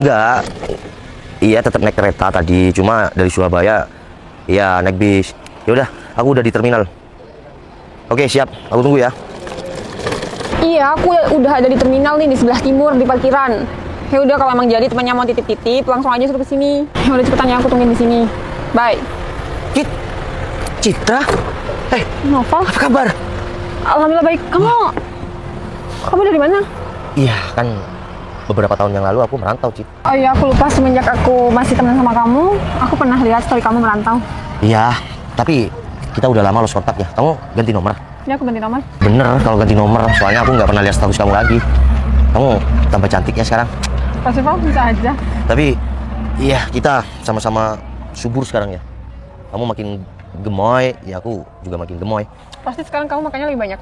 Enggak. Iya, tetap naik kereta tadi, cuma dari Surabaya iya naik bis. Ya udah, aku udah di terminal. Oke, siap. Aku tunggu ya. Iya, aku udah ada di terminal nih di sebelah timur di parkiran. Ya udah kalau emang jadi temannya mau titip-titip, langsung aja suruh ke sini. Ya udah cepetan ya, aku tungguin di sini. Bye. Citra? Noval, Apa kabar? alhamdulillah baik. Kamu dari mana? Iya, kan beberapa tahun yang lalu aku merantau, Cit. Oh iya, aku lupa semenjak aku masih teman sama kamu, aku pernah lihat story kamu merantau. Iya, tapi kita udah lama lost kontak ya. Kamu ganti nomor? Ya aku ganti nomor. Bener kalau ganti nomor, soalnya aku nggak pernah lihat status kamu lagi. Kamu tambah cantik ya sekarang. Pasti Val, bisa aja. Tapi iya, kita sama-sama subur sekarang ya. Kamu makin gemoy, ya aku juga makin gemoy. Pasti sekarang kamu makannya lebih banyak.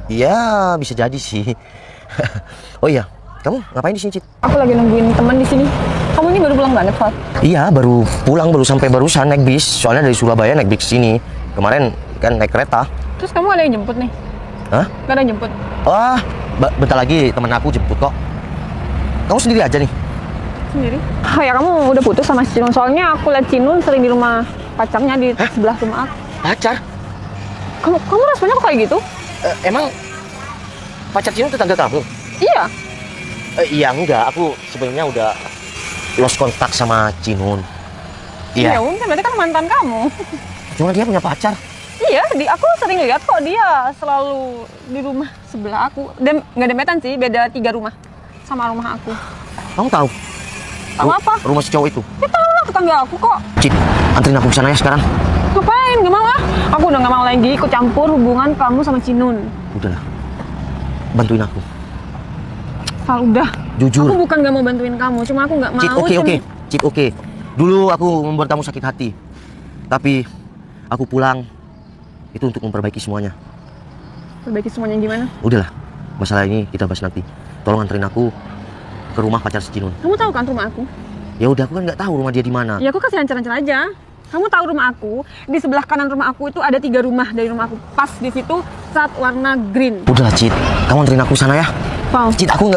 Iya, bisa jadi sih. Oh iya, kamu ngapain di sini, Cit? Aku lagi nungguin teman di sini. Kamu ini baru pulang banget, Val? Iya, baru pulang, baru sampai barusan naik bis. Soalnya dari Surabaya naik bis sini. Kemarin kan naik kereta. Terus kamu ada yang jemput nih? Hah? Gak ada yang jemput? Wah, bentar lagi teman aku jemput kok. Kamu sendiri aja nih? Sendiri? Oh ya, kamu udah putus sama si Cinun. Soalnya aku lihat Cinun sering di rumah pacarnya di sebelah rumah aku. Pacar? Kamu responnya kok kayak gitu? Emang pacar Cino tetangga kamu? Iya. Iya, enggak. Aku sebenarnya udah lost kontak sama Cinun. Ya Iya. udah, berarti kan mantan kamu. Cuma dia punya pacar. Iya, aku sering lihat kok dia selalu di rumah sebelah aku. Dan nggak demetan sih, beda 3 rumah sama rumah aku. Kamu tahu? Tahu apa? Rumah si cowok itu. Ya tahu lah, tetangga aku kok. Cit, anterin aku ke sana ya sekarang. Ngapain? Gak mau ah. Aku udah gak mau lagi ikut campur hubungan kamu sama Cinun. Udahlah. Bantuin aku. Val, udah. Jujur. Aku bukan gak mau bantuin kamu, cuma aku gak mau. Cit, oke. Cit, oke. Dulu aku membuat kamu sakit hati. Tapi aku pulang itu untuk memperbaiki semuanya. Perbaiki semuanya gimana? Udahlah. Masalah ini kita bahas nanti. Tolong anterin aku ke rumah pacar si Cinun. Kamu tahu kan rumah aku? Ya udah, aku kan nggak tahu rumah dia di mana. Ya aku kasih lancar-lancar aja. Kamu tahu rumah aku? Di sebelah kanan rumah aku itu ada 3 rumah dari rumah aku. Pas di situ cat warna green. Udahlah, Cit. Kamu anterin aku sana ya. Val, Cit, aku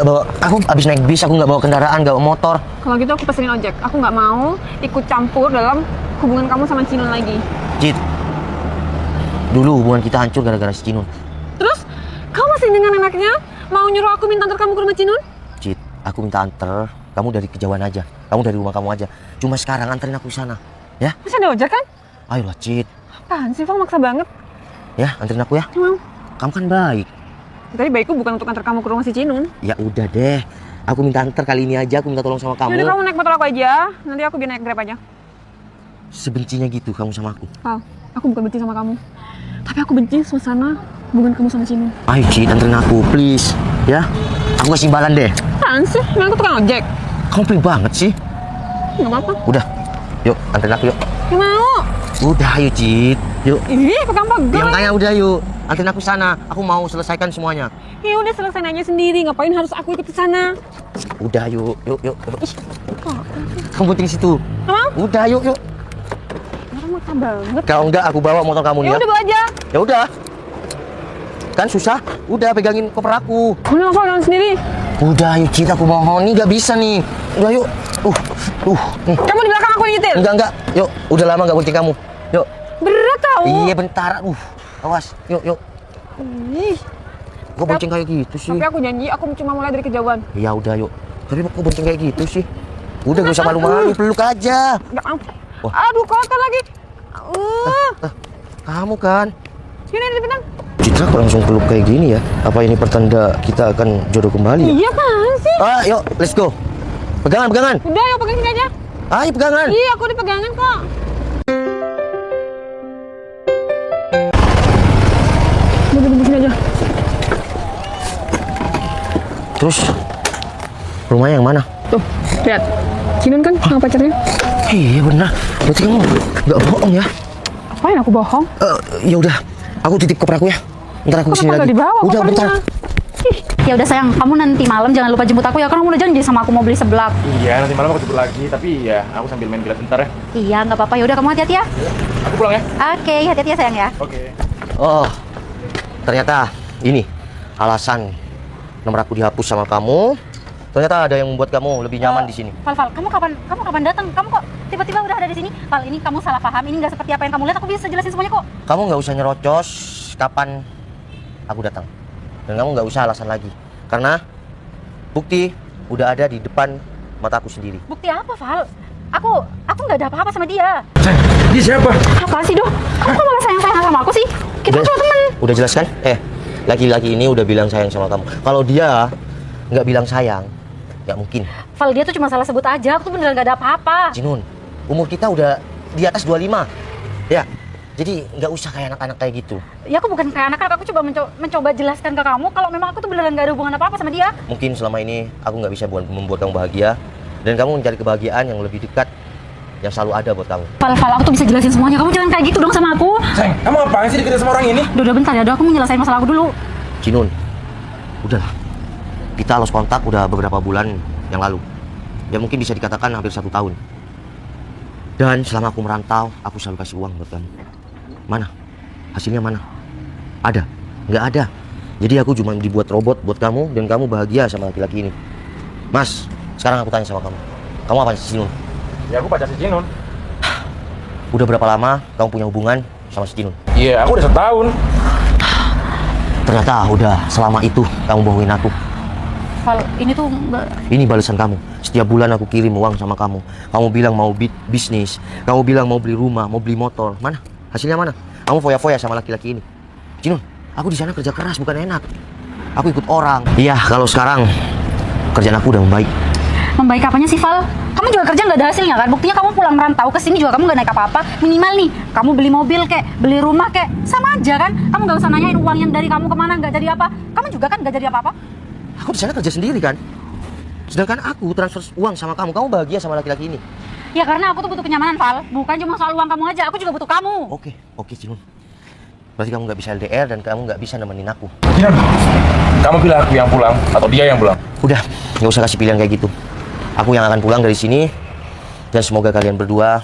abis naik bis, aku nggak bawa kendaraan, nggak bawa motor. kalau gitu aku pesenin ojek. Aku nggak mau ikut campur dalam hubungan kamu sama Cinun lagi. Cit, dulu hubungan kita hancur gara-gara si Cinun. Terus, kamu masih dengan enaknya mau nyuruh aku minta antar kamu ke rumah Cinun? Cit, aku minta anter, kamu dari kejauhan aja. Kamu dari rumah kamu aja. Cuma sekarang anterin aku sana, ya? Masih ada ojek kan? Ayolah, Cit. Apaan sih, Val, maksa banget. Ya, anterin aku ya. Gak mau. Kamu kan baik. Tadi baikku bukan untuk antar kamu ke rumah si Cinun. Ya udah deh. Aku minta anter kali ini aja, aku minta tolong sama kamu. Yaudah, kamu naik motor aku aja. Nanti aku biar naik Grab aja. Sebencinya gitu kamu sama aku. Val, aku bukan benci sama kamu. Tapi aku benci suasana hubungan kamu sama Cinun. Ayo, Cit, anterin aku, please. Ya, aku kasih imbalan deh. Apaan sih? Emang aku tukang ojek? Kamu pelit banget sih. Gak apa-apa. Udah, yuk, anterin aku yuk. Gak mau. Udah, ayo, Cit. Yuk. Ih, pegang Yang pegang. kayak udah yuk, anterin aku sana. Aku mau selesaikan semuanya. Ya udah, selesai aja sendiri. Ngapain harus aku ikut ke sana? Udah yuk. Ih, kok? Kamu penting situ. Gak mau. Udah yuk. Orang maksa banget. Kalau enggak aku bawa motor kamu nih Ya ya. udah, bawa aja. Ya udah. Kan susah. Udah pegangin koper aku. Udah, aku jalan sendiri. Udah yuk, Cita, aku mohon nih, nggak bisa nih. Udah yuk. Nih. Kamu di belakang aku yang nyetir. Enggak. Yuk, udah lama nggak bonceng kamu. Yuk. Berat tau. Iya bentar. Awas. Yuk. Ih, Kok bonceng kayak gitu sih? tapi aku janji aku cuma mulai dari kejauhan. Ya udah yuk. Tapi kok bonceng kayak gitu sih? Udah gak usah malu-malu, peluk aja. Gak mau. Wah. Aduh, kotor lagi. Kamu kan. Yaudah, cepetan. Citra kok langsung peluk kayak gini ya? Apa ini pertanda kita akan jodoh kembali ya? Iya, apaan sih? Yuk, let's go. Pegangan. Udah, yuk pegang sini aja. Ayo pegangan. Iya, aku dipegangan kok. Udah, di sini aja. Terus rumahnya yang mana? Tuh, lihat. Cinun kan sama pacarnya. Iya benar. Berarti kamu nggak bohong ya? Apain aku bohong? Ya udah, aku titip koper aku ya. Ntar aku kesini Kenapa lagi. nggak dibawa Udah kopernya? bentar. Ya udah sayang, kamu nanti malam jangan lupa jemput aku ya, karena kamu udah janji sama aku mau beli seblak. Iya, nanti malam aku jemput lagi, tapi ya aku sambil main bilas bentar ya. Iya, nggak apa-apa. Ya udah kamu hati-hati ya. Aku pulang ya. Oke, hati-hati ya sayang ya. Oke. Oh, ternyata ini alasan nomor aku dihapus sama kamu Ternyata ada yang membuat kamu lebih nyaman di sini. Val, kamu kapan datang? Kamu kok tiba-tiba udah ada di sini? Val, ini kamu salah paham. Ini nggak seperti apa yang kamu lihat. Aku bisa jelasin semuanya kok. Kamu nggak usah nyerocos kapan aku datang. Dan kamu nggak usah alasan lagi. Karena bukti udah ada di depan mata aku sendiri. Bukti apa, Val? Aku nggak ada apa-apa sama dia. Dia siapa? Apa sih, Dok? Kamu kok malah sayang-sayang sama aku sih? Kita Udah- cuma temen. Udah jelas kan? Laki-laki ini udah bilang sayang sama kamu. Kalau dia nggak bilang sayang, nggak mungkin. Val, dia tuh cuma salah sebut aja. Aku tuh beneran nggak ada apa-apa. Jinun, umur kita udah di atas 25. Ya, jadi nggak usah kayak anak-anak kayak gitu. Ya aku bukan kayak anak-anak. Aku coba mencoba jelaskan ke kamu kalau memang aku tuh beneran nggak ada hubungan apa-apa sama dia. Mungkin selama ini aku nggak bisa membuat kamu bahagia. Dan kamu mencari kebahagiaan yang lebih dekat, yang selalu ada buat kamu. Val, aku tuh bisa jelasin semuanya. Kamu jangan kayak gitu dong sama aku. Sayang, kamu apaan sih deketin sama orang ini? Udah bentar ya, aku mau nyelesain masalah aku dulu. Jinun, udahlah. Kita lost kontak udah beberapa bulan yang lalu. Ya mungkin bisa dikatakan hampir 1 tahun. Dan selama aku merantau, aku selalu kasih uang buat kamu. Mana? Hasilnya mana? Ada? Nggak ada. Jadi aku cuma dibuat robot buat kamu dan kamu bahagia sama laki-laki ini. Mas, sekarang aku tanya sama kamu. Kamu apa sih, Jinun? Ya aku pacar si Jinun. Udah berapa lama kamu punya hubungan sama si Jinun? Iya, aku udah setahun. Ternyata udah selama itu kamu bohongin aku. Val, ini tuh Ini balasan kamu. Setiap bulan aku kirim uang sama kamu. Kamu bilang mau bisnis. Kamu bilang mau beli rumah, mau beli motor. Mana? Hasilnya mana? Kamu foya-foya sama laki-laki ini. Jinun, aku di sana kerja keras bukan enak. Aku ikut orang. Iya, kalau sekarang kerjaan aku udah membaik. membaik apanya sih, Val? Kamu juga kerja nggak ada hasilnya kan? Buktinya kamu pulang merantau ke sini juga kamu nggak naik apa-apa. Minimal nih, kamu beli mobil kek, beli rumah kek, sama aja kan? Kamu nggak usah nanyain uang yang dari kamu kemana nggak jadi apa. Kamu juga kan nggak jadi apa-apa. Aku di sana kerja sendiri kan. Sedangkan aku transfer uang sama kamu. Kamu bahagia sama laki-laki ini. Ya karena aku tuh butuh kenyamanan, Val. Bukan cuma soal uang kamu aja, aku juga butuh kamu. Oke, Jinun. Berarti kamu nggak bisa LDR dan kamu nggak bisa nemenin aku. Jinun, kamu pilih aku yang pulang atau dia yang pulang? Udah, nggak usah kasih pilihan kayak gitu. Aku yang akan pulang dari sini. Dan semoga kalian berdua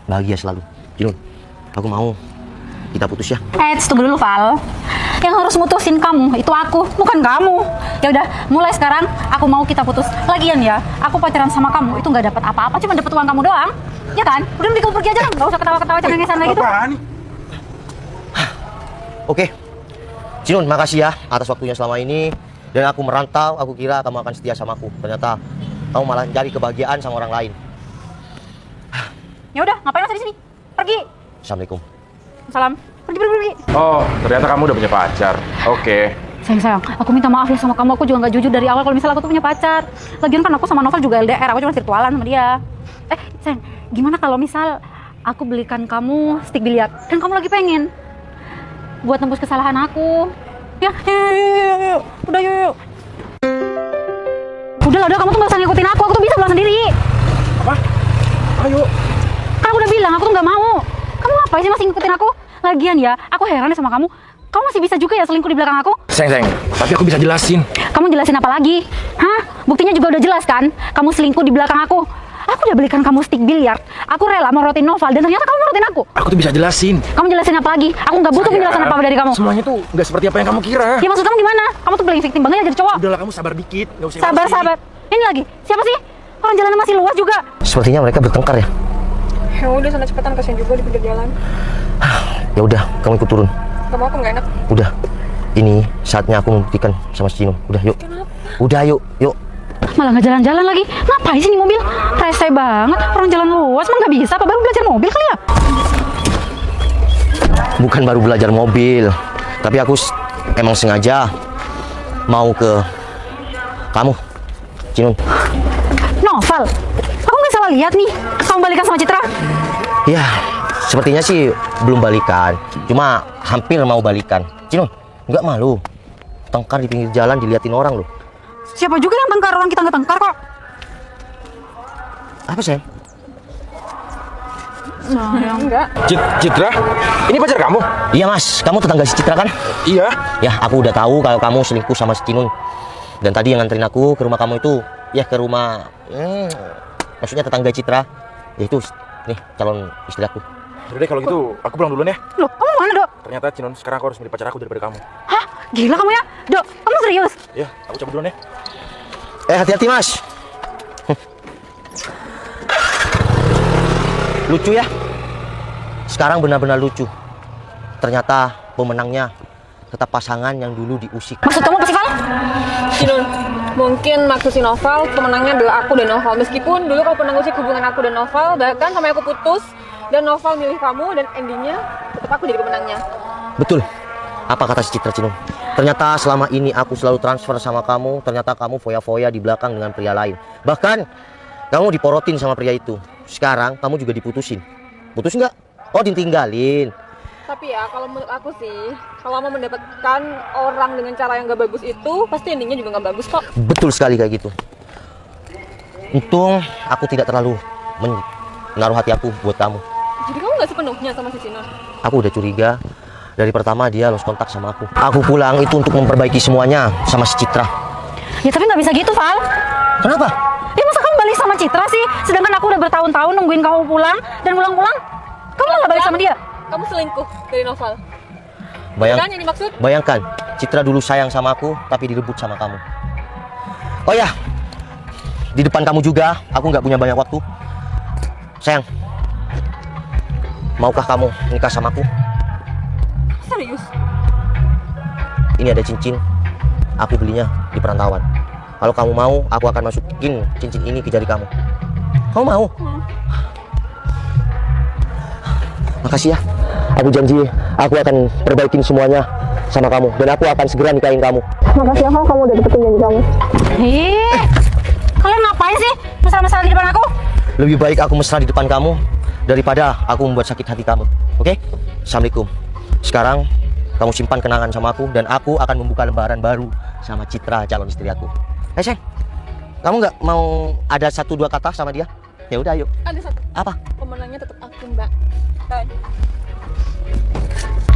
bahagia selalu. Jinun, aku mau kita putus ya. Tunggu dulu, Val. Yang harus mutusin kamu itu aku, bukan kamu. Ya udah, mulai sekarang aku mau kita putus. Lagian ya, aku pacaran sama kamu itu nggak dapat apa-apa, cuma dapat uang kamu doang. Ya kan? Udah mending kamu pergi aja, nggak usah ketawa-ketawa cengengesan lagi tuh. Apaan nih? Oke, Jinun, makasih ya atas waktunya selama ini. Dan aku merantau, aku kira kamu akan setia sama aku. Ternyata kamu malah cari kebahagiaan sama orang lain. Ya udah, ngapain masih di sini? Pergi. Assalamualaikum. Salam. Pergi. Oh, ternyata kamu udah punya pacar. Oke. Sayang, aku minta maaf ya sama kamu. Aku juga nggak jujur dari awal kalau misalnya aku tuh punya pacar. Lagian kan aku sama Novel juga LDR, aku cuma virtualan sama dia. Sayang, gimana kalau misal aku belikan kamu stick biliar dan kamu lagi pengen buat tembus kesalahan aku? Ya, yuk. Udah, yuk. Udah, kamu tuh nggak usah ngikutin aku tuh bisa pulang sendiri. Apa? Ayo. Kan aku udah bilang, aku tuh nggak mau. Kamu ngapain sih masih ngikutin aku? Lagian ya, aku heran sama kamu. Kamu masih bisa juga ya selingkuh di belakang aku? Sayang, tapi aku bisa jelasin. Kamu jelasin apa lagi? Hah? Buktinya juga udah jelas kan? Kamu selingkuh di belakang aku. Aku udah belikan kamu stick biliar. Aku rela morotin Novel dan ternyata kamu morotin aku. Aku tuh bisa jelasin. Kamu jelasin apa lagi? Aku nggak butuh penjelasan apa-apa dari kamu. Semuanya tuh nggak seperti apa yang kamu kira. Ya maksud kamu gimana? Kamu tuh playing victim banget ya jadi cowok. Udahlah, kamu sabar dikit. Nggak usah emosi. Sabar. Ini lagi. Siapa sih? Orang jalan masih luas juga. Sepertinya mereka bertengkar ya. Ya udah sana cepetan, kasihan juga di pinggir jalan. Ya udah, kamu ikut turun. Gak mau, aku nggak enak. Udah, ini saatnya aku membuktikan sama si Jinun. Udah, yuk. Kenapa? Udah, yuk. Malah nggak jalan-jalan lagi. Ngapain sih nih mobil? Rese banget. Orang jalan luas mah nggak bisa. Apa baru belajar mobil kali ya? Bukan baru belajar mobil, tapi aku emang sengaja mau ke kamu, Jinun. Novel, aku nggak salah lihat nih. Kamu balikan sama Citra? Ya, sepertinya sih belum balikan. Cuma hampir mau balikan. Jinun, nggak malu tengkar di pinggir jalan diliatin orang loh. Siapa juga yang tengkar? Orang kita nggak tengkar kok. Apa sih? Enggak. Citra, ini pacar kamu? Iya mas, kamu tetangga si Citra kan? Iya. Ya, aku udah tahu kalau kamu selingkuh sama si Jinun. Dan tadi yang nganterin aku ke rumah kamu itu, ya ke rumah, maksudnya tetangga Citra. Ya itu, nih calon istri aku. Udah deh kalau gitu, aku pulang duluan ya. Loh, kamu mana, Dok? Ternyata Jinun, sekarang aku harus milih pacar aku daripada kamu. Hah? Gila kamu ya? Dok, kamu serius? Ya, aku cabut duluan ya. Hati-hati mas. Lucu ya. Sekarang benar-benar lucu. Ternyata pemenangnya tetap pasangan yang dulu diusik. Maksud kamu apa sih, Val? Cinun, mungkin maksud si Noval pemenangnya adalah aku dan Noval. Meskipun dulu kamu pernah ngusik hubungan aku dan Noval, bahkan sampai aku putus dan Noval milih kamu, dan endingnya tetap aku jadi pemenangnya. Betul. Apa kata si Citra, Cinun? Ternyata selama ini aku selalu transfer sama kamu. Ternyata kamu foya-foya di belakang dengan pria lain. Bahkan kamu diporotin sama pria itu. Sekarang kamu juga diputusin. Putus nggak? Oh, ditinggalin. Tapi ya, kalau menurut aku sih, kalau mau mendapatkan orang dengan cara yang gak bagus itu, pasti endingnya juga gak bagus kok. Betul sekali kayak gitu. Untung aku tidak terlalu menaruh hati aku buat kamu. Jadi kamu gak sepenuhnya sama si Cinun? Aku udah curiga. Dari pertama dia lost kontak sama aku. Aku pulang itu untuk memperbaiki semuanya sama si Citra. Ya tapi nggak bisa gitu, Val. Kenapa? Ya masa kamu balik sama Citra sih? Sedangkan aku udah bertahun-tahun nungguin kamu pulang, dan pulang-pulang kamu malah balik sama dia. Kamu selingkuh dari Noval. Kan yang dimaksud? Bayangkan, Citra dulu sayang sama aku, tapi direbut sama kamu. Oh ya, di depan kamu juga, aku nggak punya banyak waktu. Sayang, maukah kamu nikah sama aku? Serius? Ini ada cincin, aku belinya di perantauan. Kalau kamu mau, aku akan masukin cincin ini ke jari kamu. Kamu mau? Makasih ya. Aku janji, aku akan perbaikin semuanya sama kamu. Dan aku akan segera nikahin kamu. Makasih ya, kamu udah dapetin janji kamu. Kalian ngapain sih mesra-mesra di depan aku? Lebih baik aku mesra di depan kamu daripada aku membuat sakit hati kamu. Oke? Assalamualaikum. Sekarang kamu simpan kenangan sama aku, dan aku akan membuka lembaran baru sama Citra, calon istri aku. Sayang, kamu nggak mau ada 1-2 kata sama dia? Ya udah, ayo. Ada satu. Apa? Pemenangnya tetap aku, Mbak. Bye.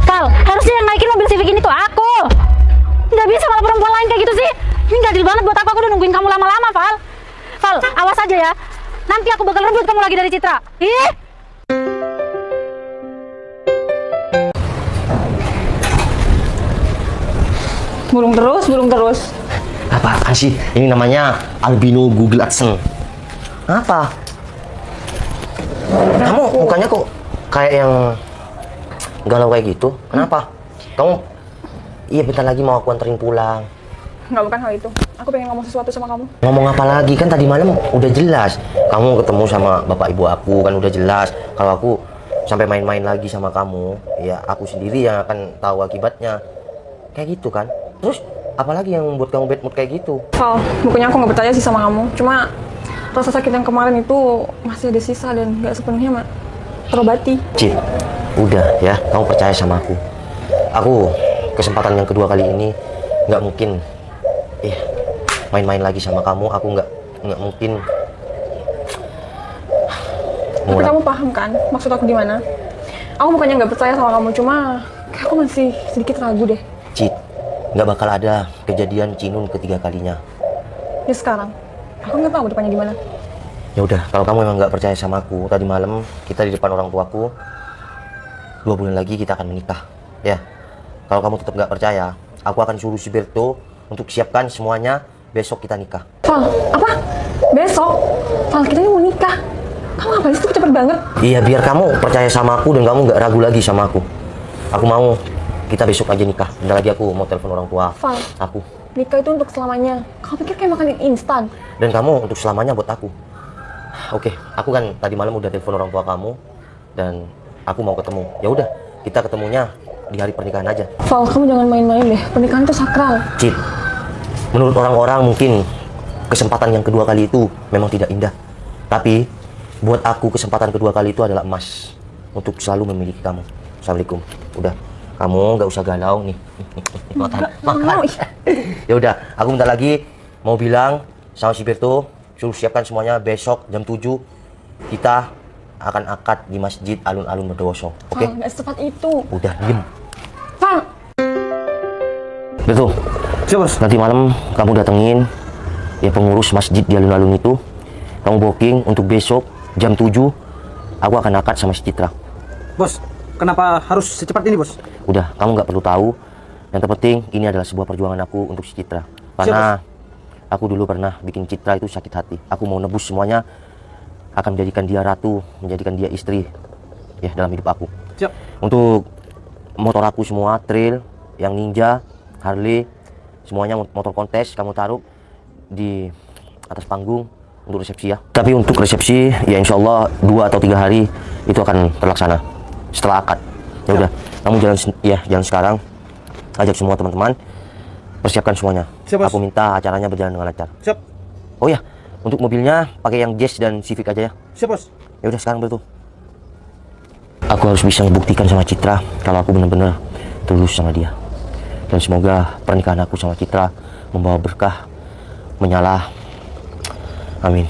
Val, harusnya yang naikin mobil Civic ini tuh aku. Nggak bisa malah perempuan lain kayak gitu sih. Ini nggak adil banget buat aku udah nungguin kamu lama-lama, Val. Val, awas aja ya. Nanti aku bakal rebut kamu lagi dari Citra. Ih! Burung terus. Apaan sih? Ini namanya albino Google AdSense. Apa? Kamu mukanya kok kayak yang galau kayak gitu? Kenapa? Kamu, iya bentar lagi mau aku anterin pulang. Nggak, bukan hal itu. Aku pengen ngomong sesuatu sama kamu. Ngomong apa lagi? Kan tadi malam udah jelas. Kamu ketemu sama bapak ibu aku, kan udah jelas. Kalau aku sampai main-main lagi sama kamu, ya aku sendiri yang akan tahu akibatnya. Kayak gitu kan? Terus apalagi yang membuat kamu bad mood kayak gitu? Val, bukannya aku nggak percaya sih sama kamu. Cuma rasa sakit yang kemarin itu masih ada sisa dan nggak sepenuhnya terobati. Cid, udah ya, kamu percaya sama aku. Aku kesempatan yang kedua kali ini nggak mungkin main-main lagi sama kamu. Aku nggak mungkin. Tapi kamu paham kan maksud aku gimana? Aku bukannya nggak percaya sama kamu, cuma kayak aku masih sedikit ragu deh. Cid, nggak bakal ada kejadian Cinun ketiga kalinya. Ya sekarang, aku nggak tahu depannya gimana. Ya udah, kalau kamu memang nggak percaya sama aku, tadi malam kita di depan orang tuaku, 2 bulan lagi kita akan menikah. Ya, kalau kamu tetap nggak percaya, aku akan suruh si Berto untuk siapkan semuanya. Besok kita nikah. Val, apa? Besok? Val, kita ini mau nikah. Kamu ngapain sih cepet banget? Iya, biar kamu percaya sama aku dan kamu nggak ragu lagi sama aku. Aku mau kita besok aja nikah. Bentar lagi aku mau telepon orang tua Val, aku. nikah itu untuk selamanya. Kamu pikir kayak makanan instan? Dan kamu untuk selamanya buat aku. Oke, aku kan tadi malam udah telepon orang tua kamu dan aku mau ketemu. Ya udah, kita ketemunya di hari pernikahan aja. Val, kamu jangan main-main deh. Pernikahan itu sakral. Cid, menurut orang-orang mungkin kesempatan yang kedua kali itu memang tidak indah. Tapi buat aku kesempatan kedua kali itu adalah emas untuk selalu memiliki kamu. Assalamualaikum. Udah, kamu nggak usah galau nih. Makan. Ya udah, aku bentar lagi mau bilang sama si Berto suruh siapkan semuanya. Besok jam 7 kita akan akad di Masjid Alun-Alun Bondowoso. Oke? Val, nggak secepat itu. Udah, diem. Val, Betul. Nanti malam kamu datengin ya pengurus masjid di alun-alun itu. Kamu booking untuk besok jam 7. Aku akan akad sama si Citra. Bos, kenapa harus secepat ini, Bos? Udah, kamu nggak perlu tahu. Yang terpenting ini adalah sebuah perjuangan aku untuk si Citra. Karena Aku dulu pernah bikin Citra itu sakit hati. Aku mau nebus semuanya, akan menjadikan dia ratu, menjadikan dia istri ya dalam hidup aku. Siap. Untuk motor aku semua, trail, yang Ninja, Harley, semuanya motor kontes kamu taruh di atas panggung untuk resepsi ya. Tapi untuk resepsi ya insya Allah 2 atau 3 hari itu akan terlaksana setelah akad. Ya udah, kamu jalan sekarang, ajak semua teman-teman, persiapkan semuanya. Siap, Bos. Aku minta acaranya berjalan dengan lancar. Siap. Oh ya, untuk mobilnya pakai yang Jazz dan Civic aja ya. Siap, Bos. Ya udah sekarang betul. Aku harus bisa membuktikan sama Citra kalau aku benar-benar tulus sama dia. Dan semoga pernikahan aku sama Citra membawa berkah, menyala. Amin.